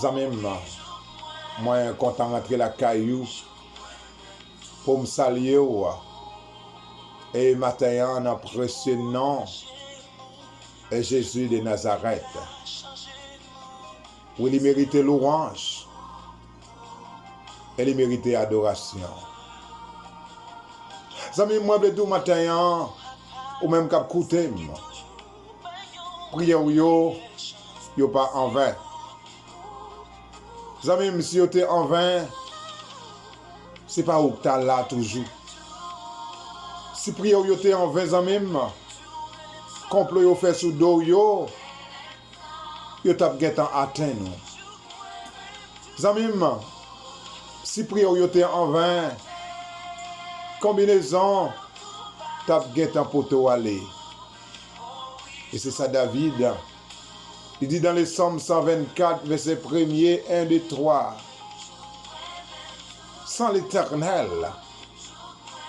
Zamim, moi content rentrer la caillou pour me saluer et matin en précieux nom est Jésus de Nazareth. Oui, il mérite louange et il mérite adoration. Zamim, moi je dis matin ou même cap coûter prière yo pas en vain. Zamim, si yo te en vain, c'est pas où tu là toujours. Si prière yo te en vain, zamim, complot yo fait sous dos yo tap getan atteint nous. Zamim, si prière yo te en vain, combinaison tap getan poto aller. Et c'est ça David. Il dit dans les Psaumes 124, verset 1er, 1, 2, 3. Sans l'Éternel,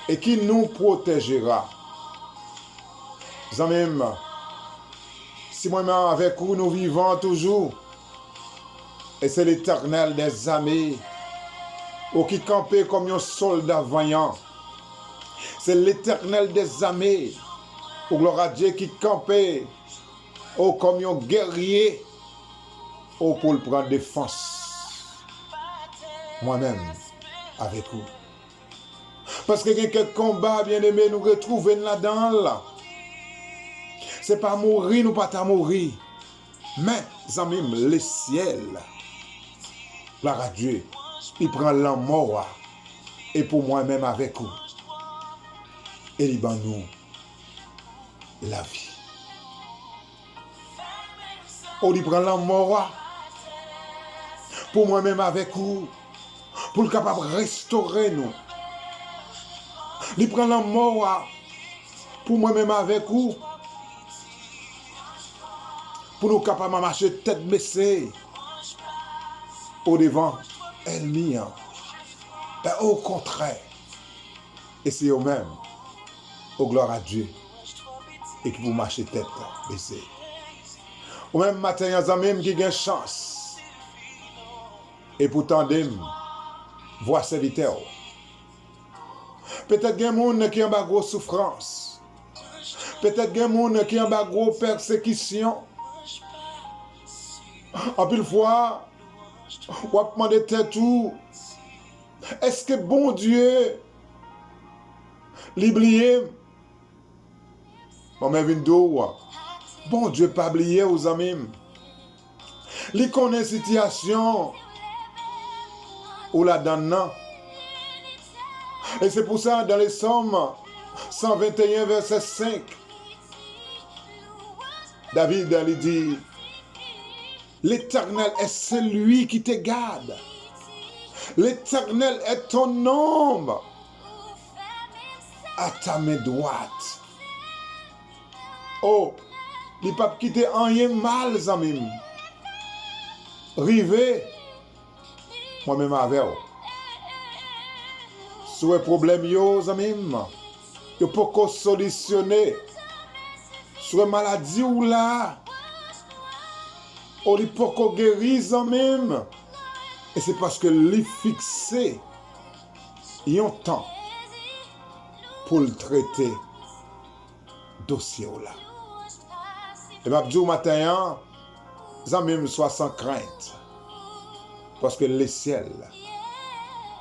et qui nous protégera. Zamim, si moi-même avec vous, nous vivons toujours, et c'est l'Éternel des armées, ou qui campait comme un soldat vaillant. C'est l'Éternel des armées, ou gloire à Dieu qui campait, ou comme un guerrier, ou pour le prendre défense. Moi-même, avec vous. Parce que quelques combats, bien aimés, nous retrouvons là-dedans. Là. C'est pas mourir, nous pas mourir. Mais, zamim, le ciel, la Dieu, il prend la mort. Et pour moi-même avec vous. Et il ban nous la vie. On y prend la mort pour moi-même avec vous, pour le capable de restaurer nous. Il prend la mort pour moi-même avec vous, pour nous capables de marcher tête baissée au devant ennemi. Ben, au contraire, et c'est eux-mêmes, au gloire à Dieu, et qui vous marchez tête baissée. Ou même matin, il y a des amis qui ont une chance. Et pourtant, voir serviteur. Peut-être qu'il y a des gens qui ont une grosse souffrance. Peut-être qu'il y a des gens qui ont une grosse persécution. En plus, fois, on va demander tout. Est-ce que bon Dieu l'oublie? Bon, mais bon Dieu, pas oublier aux amis. Il connaît la situation où la donne. Et c'est pour ça, dans les Psaumes 121, verset 5, David il dit, l'Éternel est celui qui te garde. L'Éternel est ton ombre à ta main droite. Oh, il ne peut pas quitter rien mal, zamim. Rivé, moi-même avec vous. Sur les problèmes, zamim, il ne peut pas solutionner. Sur les maladies ou là, on ne peut pas guérir, zamim. Et c'est parce que les fixé, il y a un temps pour le traiter dossier là. Et ma dit au matin, zamim soit sans crainte. Parce que le ciel,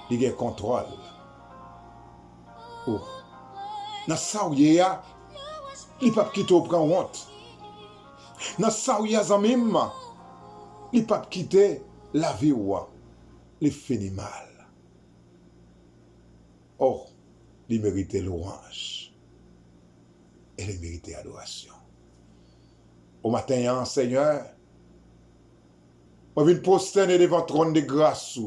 il y a contrôle. Oh. Dans ça où il y a, il ne peut pas quitter au prendre honte. Dans ça où il y a zamim, il ne peut pas quitter la vie ou il finit mal. Oh, il mérite louange. Et il mérite adoration. Au matin, Seigneur, je viens prosterner devant le trône de grâce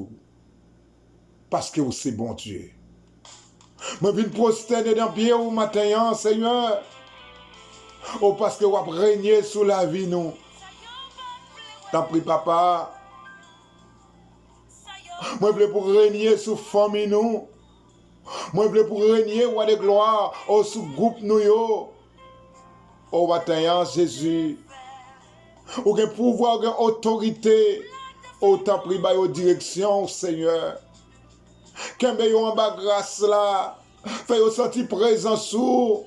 parce que vous c'est bon Dieu. Je viens prosterner dans le pied au matin, Seigneur, parce que vous régnez sur la vie nous. T'en prie, papa. Moi, je veux pour régner sur la famille nous. Moi, je veux pour régner ou de gloire sur le groupe nous. Matin, Jésus. Ou un pouvoir, ou une autorité Autant pris by aux directions, Seigneur. Kembe yo en bas grâce là. Fais yo sentir présent sous.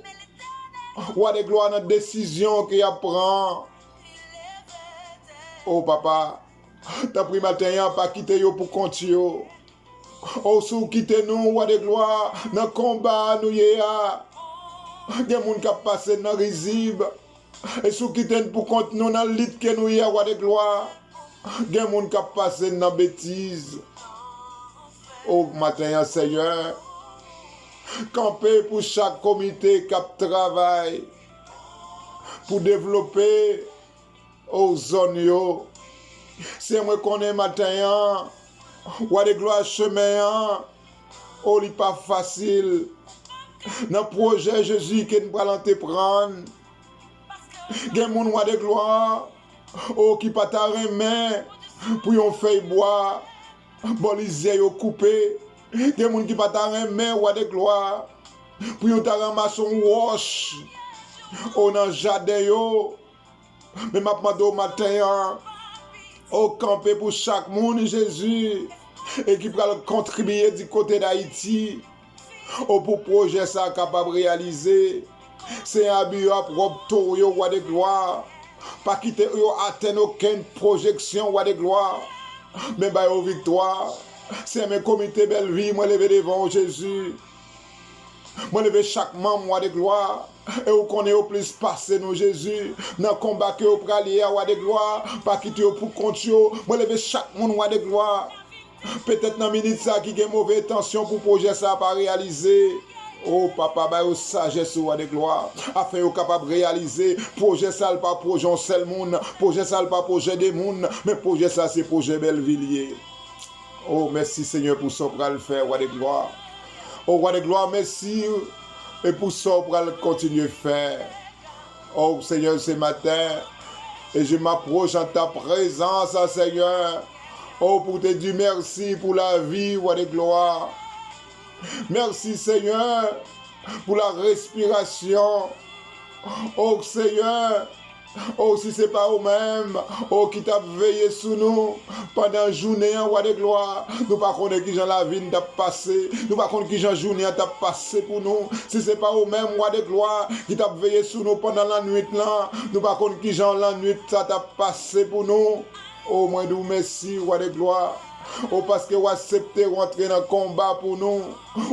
Ou de gloire dans décision qu'il prend. Oh papa, t'as pris matin pas quitter yo pour continuer. Oh sous quitter nous ou de gloire dans combat nous ya. Gen moun qui passé dans risible. Et sous quitter pour compte nous dans lit que nous ya ou de gloire. Gen moun qui passé dans bêtise. Oh matin Seigneur, camper pour chaque comité qui travaille pour développer aux zones yo. C'est moi qu'on est matin, ou de gloire chemin, ou li pas facile. Dans le projet Jésus qui nous allons te prendre, gen moun ou de gloire, ou qui pas ta remet pour yon feuille bois, bon les yeux coupé. Gen moun qui pas ta remet ou de gloire, pour yon ta ramasse son wash, ou nan jardin yo. Mais ma demande au matin, au camper pour chaque monde, Jésus, et qui va contribuer du côté d'Haïti, au pour projet ça capable de réaliser. C'est un but à propre tour, roi de gloire. Pas quitter, atteindre aucune projection, roi de gloire. Mais bah, aux victoire. C'est mes comités belle vie, moi lever devant Jésus. Moi lever chaque membre, roi de gloire. Et vous connaissez au plus passé nous Jésus dans le combat que vous prenez à roi de gloire pas quitter pour continuer moi lever chaque monde roi de gloire peut-être dans minute ça qui a mauvaise intention pour projet ça pas réaliser. Oh papa bah au sagesse roi de gloire afin vous capable réaliser projet ça pas projet un seul monde projet ça pas projet des monde mais projet ça c'est projet Bellevilliers. Oh merci Seigneur pour ça pour le faire roi de gloire. Oh roi de gloire merci. Et pour ça, on va continuer à faire. Oh Seigneur, ce matin, et je m'approche en ta présence, Seigneur. Oh, pour te dire merci pour la vie, roi de gloire. Merci Seigneur, pour la respiration. Oh Seigneur, oh si c'est pas vous-même, oh qui t'a veillé sur nous pendant la journée, roi de gloire. Nous pas connaître qui j'en la vie t'a passé. Nous pas connaître qui j'en journée t'a passé pour nous. Si c'est pas vous-même, roi de gloire, qui t'a veillé sur nous pendant la nuit là. Nous pas connaître qui j'en la nuit ça t'a passé pour nous. Oh moi nous merci, roi de gloire. Oh parce que vous acceptez rentrer dans le combat pour nous.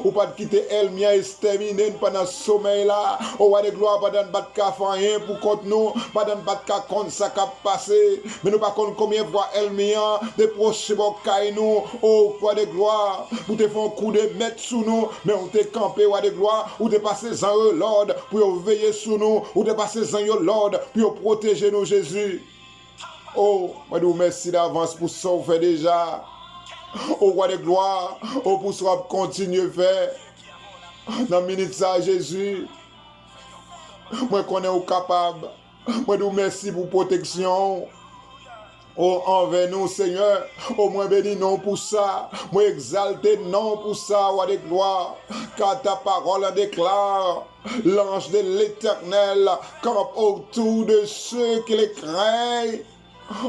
Ou pas de quitter Elmia et se terminer pendant ce sommeil là. Oh roi de gloire, pas de battre qu'à faire rien pour contre nous. Pas de battre qu'à contre ça qui a passé. Mais nous pas contre combien de fois Elmia, des proches bocaille nous. Oh roi de gloire, pour te faire un coup de mettre sous nous. Mais on te campé roi de gloire. Ou te passer sans eux Lord pour veiller sur nous. Ou te passer sans eux Lord pour protéger nous Jésus. Oh, moi nous merci d'avance pour ça vous fait déjà. Au roi de gloire, au pour ça continuer à faire. Dans minute ça Jésus. Moi connais au capable. Moi nous merci pour protection. Oh envers nous Seigneur. Oh moi béni non pour ça. Moi exalté non pour ça roi de gloire. Car ta parole déclare. L'ange de l'Éternel campe autour de ceux qui les craignent.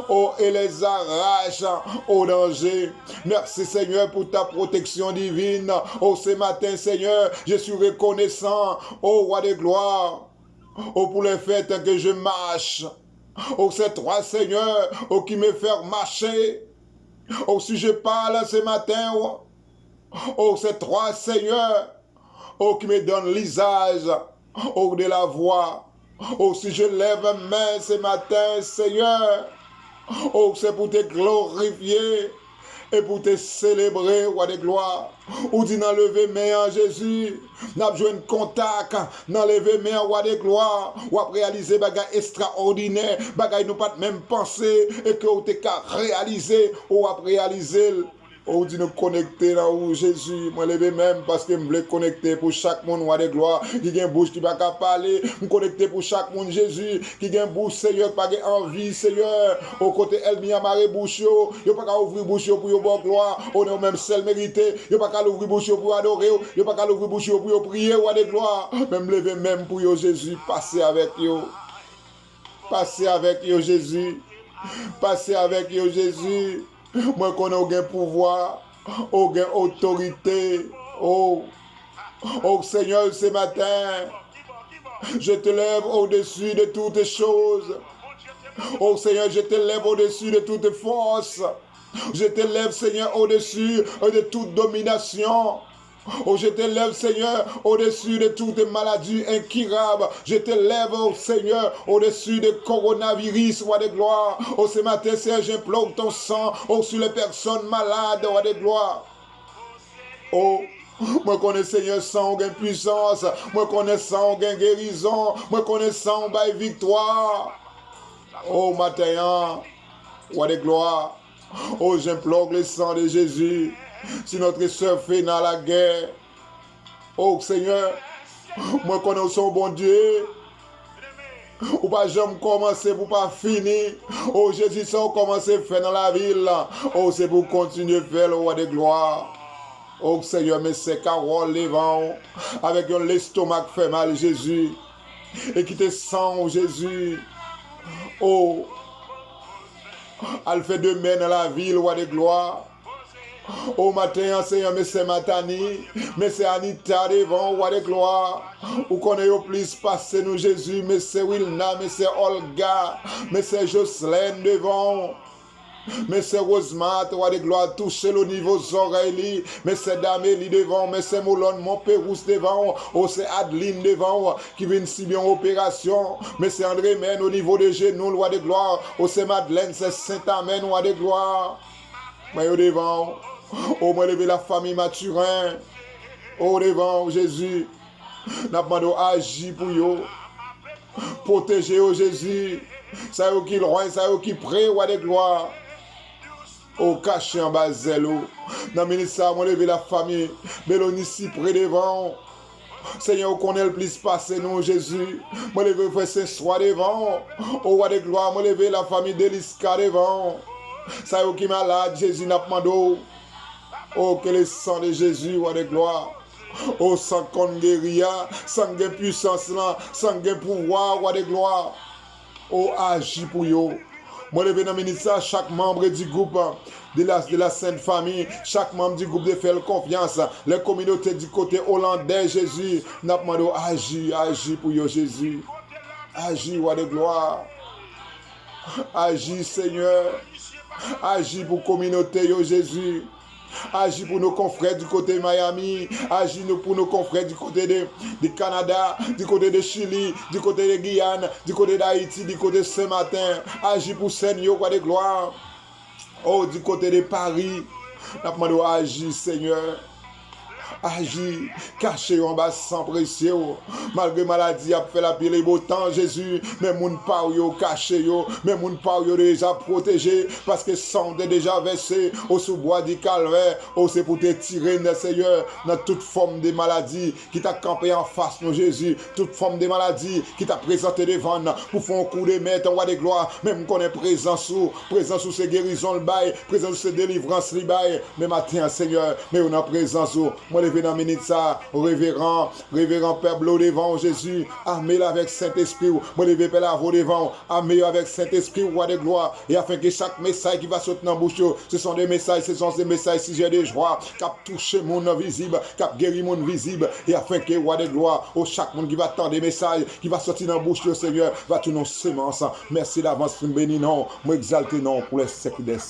Oh, et les arrache au danger. Merci Seigneur pour ta protection divine. Oh, ce matin Seigneur, je suis reconnaissant. Oh, roi de gloire. Oh, pour le fait que je marche. Oh, c'est toi Seigneur, oh, qui me fait marcher. Oh, si je parle ce matin. Oh, c'est toi Seigneur, oh, qui me donne l'usage. Oh, de la voix. Oh, si je lève main ce matin Seigneur. Oh, c'est pour te glorifier et pour te célébrer, roi de gloire. Ou dit dans lever main en Jésus, n'a besoin de contact, dans lever main roi de gloire, ou à réaliser bagay extraordinaire, bagay nous pas même penser et que vous t'es qu'à réaliser, ou à réaliser. Oh, dit nous connecter là où Jésus, moi lever même parce que je voulais connecter pour chaque monde roi de gloire, qui a une bouche qui va pas parler, me connecter pour chaque monde Jésus, qui a une bouche Seigneur, pas envie Seigneur, au côté Elmia maré bouche yo, pas ouvrir bouche pour yo bon gloire, on est même seul mérité, yo pas ouvrir bouche pour adorer, yo pas ouvrir bouche pour prier roi de gloire, même lever même pour yo Jésus, passer avec yo. Passer avec yo Jésus. Passer avec yo Jésus. Moi connais aucun pouvoir, aucune autorité. Oh, oh Seigneur, ce matin, je te lève au-dessus de toutes choses. Oh Seigneur, je te lève au-dessus de toute force. Je te lève, Seigneur, au-dessus de toute domination. Oh, je te lève, Seigneur, au-dessus de toute maladie incurable. Je te lève, oh Seigneur, au-dessus de coronavirus, roi de gloire. Oh, ce matin, Seigneur, j'implore ton sang, oh, sur les personnes malades, roi de gloire. Oh, moi connais Seigneur sans aucune puissance. Moi connais sans aucune guérison. Moi connais sans aucune victoire. Oh, matin, roi de gloire. Oh, j'implore le sang de Jésus. Si notre sœur fait dans la guerre. Oh, Seigneur, moi connais son bon Dieu. Ou pas jamais commencer pour pas finir. Oh, Jésus, ça a commencé à faire dans la ville. Oh, c'est pour continuer à faire le roi de gloire. Oh, Seigneur, mais c'est Carole Lévan. Avec l'estomac fait mal, Jésus. Et qui te sent, Jésus. Oh, elle fait de main dans la ville, roi de gloire. Au matin, Seigneur, mais c'est Matani, mais c'est Anita devant, roi de gloire. Ou qu'on ait au plus passé nous, Jésus, mais c'est Wilna, mais c'est Olga, mais c'est Jocelyne devant. Mais c'est Rosemart, roi de gloire, toucher le niveau oreilles. Mais c'est Damélie devant, mais c'est Moulon, mon Pérouse devant. Oh, c'est Adeline devant, qui vient si bien en opération. Mais c'est André Men au niveau des genoux, roi de gloire. Oh, c'est Madeleine, c'est Saint-Amen, roi de gloire. Mais au devant, oh, moi, lever la famille Mathurin. Oh, devant, Jésus. N'a pas demandé agir pour eux. Protéger, oh, Jésus. Ça y est qui le roi, ça y est qui prie, roi de gloire. Au caché en bas zélo. Dans le ministère, moi lever la famille. Bélonie si près devant. Seigneur, qu'on ait le plus passé, nous, Jésus. Moi lever frère Saint-Soir devant. Au roi de gloire, moi lever la famille d'Eliska devant. Ça y est qui malade, Jésus n'a pas demandé. Oh, que le sang de Jésus, roi de gloire. Oh, sans qu'on guérit, sans gain puissance, sans gain pouvoir, roi de gloire. Oh, agis pour eux. Moi, je vais dans le ministère, chaque membre du groupe de la Sainte Famille, chaque membre du groupe de faire confiance, les communautés du côté hollandais, Jésus, n'a pas demandé, agis pour eux, Jésus. Agis, roi de gloire. Agis, Seigneur. Agis pour la communauté, Jésus. Agis pour nos confrères du côté de Miami. Agis pour nos confrères du côté de Canada, du côté de Chili, du côté de Guyane, du côté d'Haïti, du côté de Saint-Martin. Agis pour Seigneur, roi de gloire. Oh, du côté de Paris. Agis, Seigneur. Agis, caché en bas sans précieux. Malgré maladie, a fait la pile et beau temps, Jésus. Mais mon pas yo caché yo, mais mon pas yo déjà protégé. Parce que sang est déjà versé au sous-bois du calvaire. Oh, c'est pour te tirer, Seigneur, dans toute forme de maladie qui t'a campé en face, nous, Jésus. Toute forme de maladie qui t'a présenté devant nous pour faire un coup de maître, roi de gloire. Même qu'on est présent sous ces guérisons, le bail, présent sous ces délivrances, le bail. Mais matin, Seigneur, mais on a présent sous. Moi, dans minute ça, révérend Père Blot devant Jésus, armé avec Saint-Esprit, moi lever Père Lavo devant, armé avec Saint-Esprit, roi de gloire, et afin que chaque message qui va sortir dans la bouche, ce sont des messages sujets de joie, qui a touché mon invisible, qui a guéri mon visible, et afin que roi de gloire, chaque monde qui va attendre des messages, qui va sortir dans la bouche, Seigneur, va tout nos semences. Merci d'avance, béni non, moi exalté non, pour les siècles des siècles.